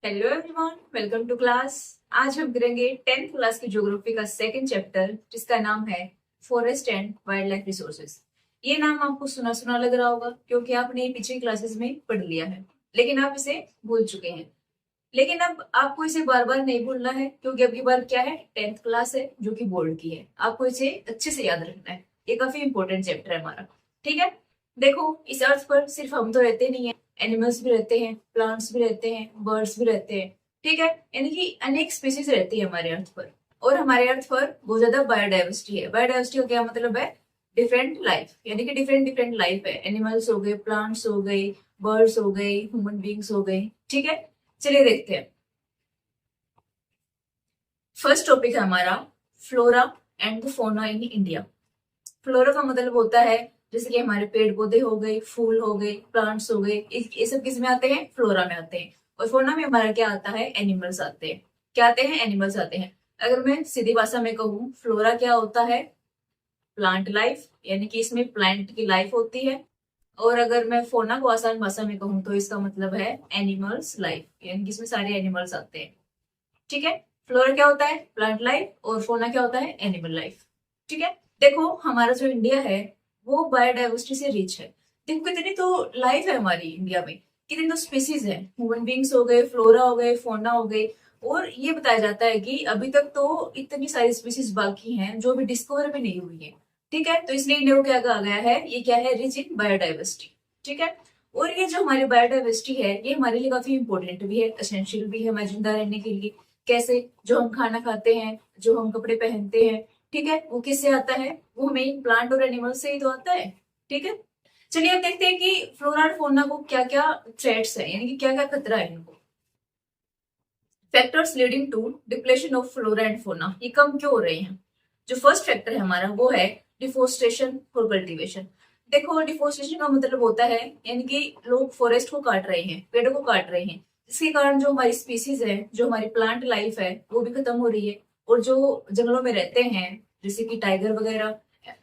Hello everyone, welcome to class. आज हम करेंगे 10th क्लास की ज्योग्राफी का सेकंड चैप्टर, जिसका नाम है forest and wild life resources. ये नाम आपको सुना सुना लग रहा होगा क्योंकि आपने ये पिछली क्लासेस में पढ़ लिया है, लेकिन आप इसे भूल चुके हैं। लेकिन अब आपको इसे बार बार नहीं भूलना है क्योंकि अब की बार क्या है, 10th क्लास है जो कि बोर्ड की है। आपको इसे अच्छे से याद रखना है। ये काफी इंपॉर्टेंट चैप्टर है हमारा। ठीक है, देखो इस अर्थ पर सिर्फ हम तो रहते नहीं है, एनिमल्स भी रहते हैं, प्लांट्स भी रहते हैं, बर्ड्स भी रहते हैं। ठीक है, यानी कि अनेक स्पीसीज रहती है हमारे अर्थ पर। और हमारे अर्थ पर बहुत ज्यादा बायोडाइवर्सिटी है। बायोडाइवर्सिटी का क्या मतलब है? डिफरेंट लाइफ, यानी कि डिफरेंट डिफरेंट लाइफ है। एनिमल्स हो गए, प्लांट्स हो गए, बर्ड्स हो गए, ह्यूमन बींग्स हो गए। ठीक है, चलिए देखते हैं। फर्स्ट टॉपिक है हमारा flora and the fauna in India. Flora का मतलब होता है जैसे कि हमारे पेड़ पौधे हो गए, फूल हो गए, प्लांट्स हो गए, ये सब किस में आते हैं? फ्लोरा में आते हैं। और फौना में हमारा क्या आता है? एनिमल्स आते हैं। क्या आते हैं? एनिमल्स आते हैं। अगर मैं सीधी भाषा में कहूँ, फ्लोरा क्या होता है? प्लांट लाइफ, यानी कि इसमें प्लांट की लाइफ होती है। और अगर मैं फोना को आसान भाषा में कहूँ तो इसका मतलब है एनिमल्स लाइफ, यानी कि इसमें सारे एनिमल्स आते हैं। ठीक है, फ्लोरा क्या होता है? Plant life. और फोना क्या होता है? Animal life. ठीक है, देखो हमारा जो इंडिया है वो बायोडाइवर्सिटी से रिच है। देखो कितनी तो लाइफ है हमारी इंडिया में, कितनी तो स्पीसीज है। ह्यूमन बींग्स हो गए, फ्लोरा हो गए, फोना हो गए। और ये बताया जाता है कि अभी तक तो इतनी सारी स्पीसीज बाकी हैं जो अभी डिस्कवर भी नहीं हुई है। ठीक है, तो इसलिए इंडिया को क्या कहा गया है? ये क्या है? Rich in biodiversity. ठीक है, और ये जो हमारी बायोडाइवर्सिटी है ये हमारे लिए काफी इंपॉर्टेंट भी है, एसेंशियल भी है हमारे जिंदा रहने के लिए। कैसे? जो हम खाना खाते हैं, जो हम कपड़े पहनते हैं, ठीक है, वो किससे आता है? वो हमें प्लांट और एनिमल से ही तो आता है। ठीक है, चलिए अब देखते हैं कि फ्लोरा और फौना को क्या क्या थ्रेट्स है, यानी कि क्या क्या खतरा है इनको। Factors leading to depletion of flora and fauna, ये कम क्यों हो रहे हैं? जो फर्स्ट फैक्टर है हमारा वो है डिफोरेस्टेशन और कल्टीवेशन। देखो डिफोरेस्टेशन का मतलब होता है, यानी कि लोग फॉरेस्ट को काट रहे हैं, पेड़ों को काट रहे हैं, जिसके कारण जो हमारी स्पीसीज है, जो हमारी प्लांट लाइफ है, वो भी खत्म हो रही है। और जो जंगलों में रहते हैं जैसे कि टाइगर वगैरह,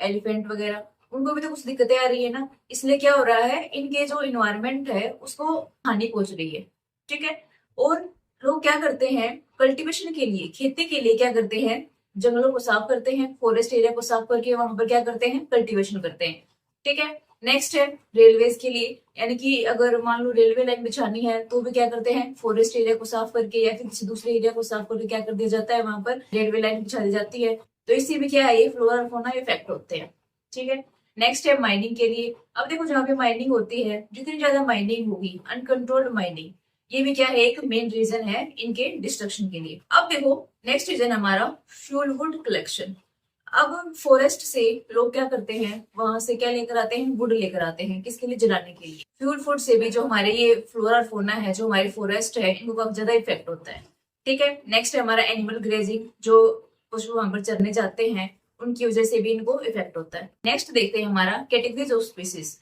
एलिफेंट वगैरह, उनको भी तो कुछ दिक्कतें आ रही है ना। इसलिए क्या हो रहा है, इनके जो इन्वायरमेंट है उसको हानि पहुंच रही है। ठीक है, और लोग क्या करते हैं? कल्टीवेशन के लिए, खेती के लिए क्या करते हैं? जंगलों को साफ करते हैं, फॉरेस्ट एरिया को साफ करके वहां पर क्या करते हैं? कल्टीवेशन करते हैं। ठीक है, नेक्स्ट है रेलवेज के लिए, यानी कि अगर मान लो रेलवे लाइन बिछानी है तो भी क्या करते हैं? फॉरेस्ट एरिया को साफ करके या फिर किसी दूसरे एरिया को साफ करके क्या कर दिया जाता है? वहां पर रेलवे लाइन बिछा दी जाती है। तो इससे भी क्या है? ये फ्लोरा और फौना इफेक्ट होते हैं। ठीक है, नेक्स्ट है माइनिंग के लिए। अब देखो जहाँ पे माइनिंग होती है, जितनी ज्यादा माइनिंग होगी, अनकंट्रोल्ड माइनिंग, ये भी क्या है? एक मेन रीजन है इनके डिस्ट्रक्शन के लिए। अब देखो नेक्स्ट रीजन हमारा फ्यूल वुड कलेक्शन। अब फॉरेस्ट से लोग क्या करते हैं? वहां से क्या लेकर आते हैं? वुड लेकर आते हैं, किसके लिए? जलाने के लिए। फ्यूल फूड से भी जो हमारे ये फ्लोरा और फौना है, जो हमारी फॉरेस्ट है, इनको काफी ज्यादा इफेक्ट होता है। ठीक है, नेक्स्ट है हमारा एनिमल ग्रेजिंग, जो पशु वहां पर चरने जाते हैं, उनकी वजह से भी इनको इफेक्ट होता है। नेक्स्ट देखते हैं हमारा कैटेगरीज ऑफ स्पीसीज।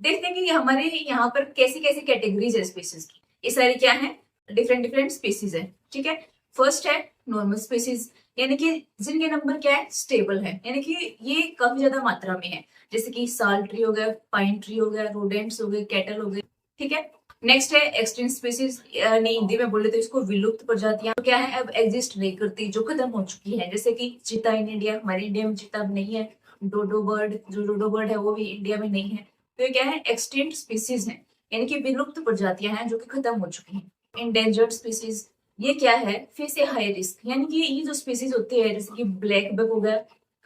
देखते हैं कि हमारे यहाँ पर कैसी कैसी कैटेगरीज है स्पीसीज की। ये सारी क्या है? डिफरेंट डिफरेंट स्पीसीज है। ठीक है, फर्स्ट है नॉर्मल स्पीसीज, यानी कि जिनके नंबर क्या है? स्टेबल है, यानी कि ये काफी ज्यादा मात्रा में है, जैसे कि साल ट्री हो गया, पाइन ट्री हो गया, रोडेंट्स हो गए, कैटल हो गए। ठीक है, नेक्स्ट है एक्सटिंक्ट स्पीसीज, यानी हिंदी में बोले तो इसको विलुप्त प्रजातियां। तो क्या है? अब एग्जिस्ट नहीं करती, जो खत्म हो चुकी है, जैसे कि चीता इन इंडिया, हमारे इंडिया में चीता अब नहीं है। डोडो बर्ड, जो डोडो बर्ड है वो भी इंडिया में नहीं है। तो ये क्या है? एक्सटिंक्ट स्पीसीज है, यानी कि विलुप्त प्रजातियां हैं जो कि खत्म हो चुकी हैं। इंडेंजर्ड स्पीसीज, ये क्या है? फिर से हाई रिस्क, यानी कि ये जो स्पीसीज होती है, जैसे कि ब्लैक बक हो गया,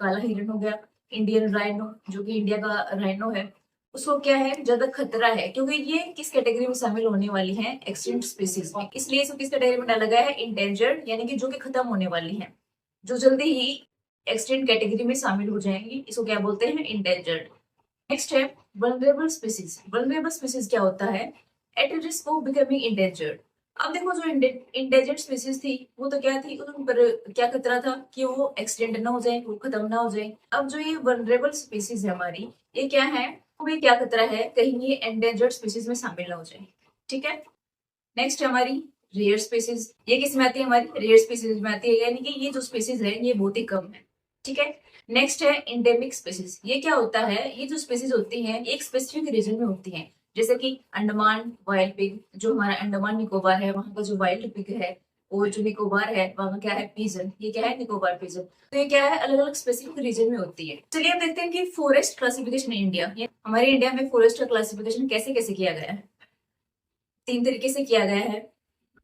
काला हिरन हो गया, इंडियन राइनो, जो कि इंडिया का राइनो है, उसको क्या है? ज्यादा खतरा है, क्योंकि ये किस कैटेगरी में शामिल होने वाली है? एक्सटिंक्ट स्पीसीज में। इसलिए इसको किस कैटेगरी में डाला गया है? इंडेंजर्ड, यानी कि जो कि खत्म होने वाली है, जो जल्दी ही एक्सटिंक्ट कैटेगरी में शामिल हो जाएंगी, इसको क्या बोलते हैं? इंडेंजर्ड। नेक्स्ट है वल्नरेबल स्पीसीज। वल्नरेबल स्पीसीज क्या होता है? At risk of becoming endangered. अब देखो जो इंडेंजर्ड स्पीसीज थी वो तो क्या थी? उन पर क्या खतरा था कि वो एक्सटेंड ना हो जाए, वो खत्म ना हो जाए। अब जो ये वल्नरेबल स्पीसीज है हमारी, ये क्या है? हमें क्या खतरा है? कहीं ये एंडेंजर्ड स्पीसीज में शामिल ना हो जाए। ठीक है, नेक्स्ट है हमारी रेयर स्पीसीज। ये किस में आती है? हमारी रेयर स्पीसीज में आती है, यानी कि ये जो स्पीसीज है ये बहुत ही कम है। ठीक है, नेक्स्ट है इंडेमिक स्पीसीज। ये क्या होता है? ये जो स्पीसीज होती हैं एक स्पेसिफिक रीजन में होती हैं, जैसे कि अंडमान वाइल्ड पिग, जो हमारा अंडमान निकोबार है वहां का जो वाइल्ड पिग है, और जो निकोबार है वहां क्या है पिजन, ये क्या है निकोबार पिजन। तो ये क्या है अलग अलग स्पेसिफिक रीजन में होती है। चलिए अब देखते हैं कि फॉरेस्ट क्लासिफिकेशन इन इंडिया, हमारे इंडिया में फॉरेस्ट का क्लासिफिकेशन कैसे कैसे किया गया है। 3 तरीके से किया गया है।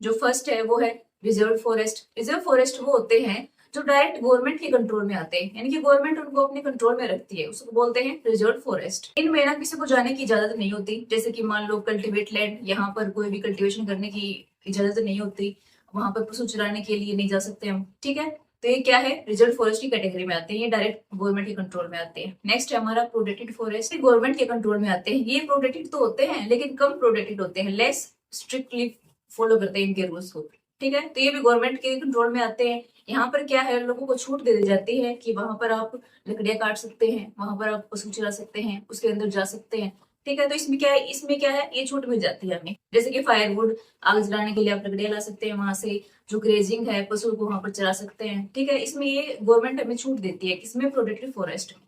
जो फर्स्ट है वो है रिजर्व फॉरेस्ट। रिजर्व फॉरेस्ट वो होते हैं जो डायरेक्ट गवर्नमेंट के कंट्रोल में आते हैं, यानी कि गवर्नमेंट उनको अपने कंट्रोल में रखती है, उसको बोलते हैं रिजर्व फॉरेस्ट। इनमें ना किसी को जाने की इजाजत नहीं होती, जैसे कि मान लो कल्टीवेट लैंड, यहाँ पर कोई भी कल्टीवेशन करने की इजाजत नहीं होती, वहां पर पशु चराने के लिए नहीं जा सकते हम, ठीक है। तो ये क्या है रिजर्व फॉरेस्ट की कैटेगरी में आते हैं, ये डायरेक्ट गवर्नमेंट के कंट्रोल में आते हैं। नेक्स्ट है हमारा प्रोटेक्टेड फॉरेस्ट, गवर्नमेंट के कंट्रोल में आते हैं। ये प्रोटेक्टेड तो होते हैं लेकिन कम प्रोटेक्टेड होते हैं, लेस स्ट्रिक्टली फॉलो करते हैं इनके रूल्स को, ठीक है। तो ये भी गवर्नमेंट के कंट्रोल में आते हैं। यहाँ पर क्या है लोगों को छूट दे दी जाती है कि वहां पर आप लकड़ियां काट सकते हैं, वहां पर आप पशु चला सकते हैं, उसके अंदर जा सकते हैं, ठीक है। तो इसमें क्या है ये छूट मिल जाती है हमें, जैसे कि फायरवुड आग जलाने के लिए आप लकड़ियां ला सकते हैं वहां से, जो ग्रेजिंग है पशु को वहां पर चला सकते हैं, ठीक है। इसमें ये गवर्नमेंट हमें छूट देती है, किसमें प्रोटेक्टेड फॉरेस्ट में।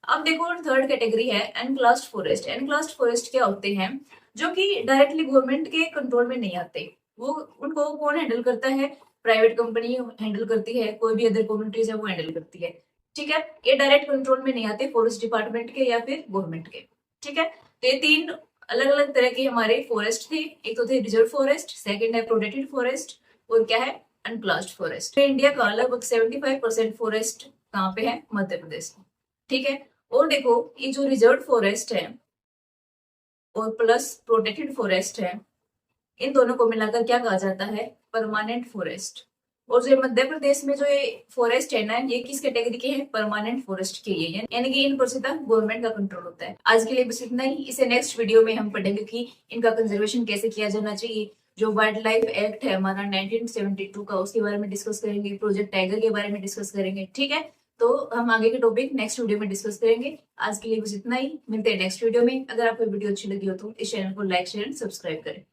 अब देखो थर्ड कैटेगरी है एनक्लास्ड फॉरेस्ट। एनक्लास्ड फॉरेस्ट क्या होते हैं, जो कि डायरेक्टली गवर्नमेंट के कंट्रोल में नहीं आते। वो उनको कौन हैंडल करता है, प्राइवेट कंपनी हैंडल करती है, कोई भी अदर कम्युनिटीज है वो हैंडल करती है, ठीक है। ये डायरेक्ट कंट्रोल में नहीं आते फॉरेस्ट डिपार्टमेंट के या फिर गवर्नमेंट के, ठीक है। तो ये 3 अलग अलग तरह के हमारे फॉरेस्ट थे। एक तो थे रिजर्व फॉरेस्ट, सेकंड है प्रोटेक्टेड फॉरेस्ट, और क्या है अनक्लास्ड फॉरेस्ट। इंडिया का लगभग 75% फॉरेस्ट कहाँ पे है, मध्य प्रदेश में, ठीक है। और देखो ये जो रिजर्व फॉरेस्ट है और प्लस प्रोटेक्टेड फॉरेस्ट है, इन दोनों को मिलाकर क्या कहा जाता है, परमानेंट फॉरेस्ट। और जो मध्य प्रदेश में जो ये फॉरेस्ट है ना, ये किस कैटेगरी के हैं, परमानेंट फॉरेस्ट के ये, यानी कि इन पर सीधा गवर्नमेंट का कंट्रोल होता है। आज के लिए बस इतना ही, इसे नेक्स्ट वीडियो में हम पढ़ेंगे कि इनका कंजर्वेशन कैसे किया जाना चाहिए। जो वाइल्ड लाइफ एक्ट है हमारा 1972 का, उसके बारे में डिस्कस करेंगे, प्रोजेक्ट टाइगर के बारे में डिस्कस करेंगे, ठीक है। तो हम आगे के टॉपिक नेक्स्ट वीडियो में डिस्कस करेंगे। आज के लिए बस इतना ही, मिलते हैं नेक्स्ट वीडियो में। अगर आपको वीडियो अच्छी लगी हो तो इस चैनल को लाइक शेयर एंड सब्सक्राइब करें।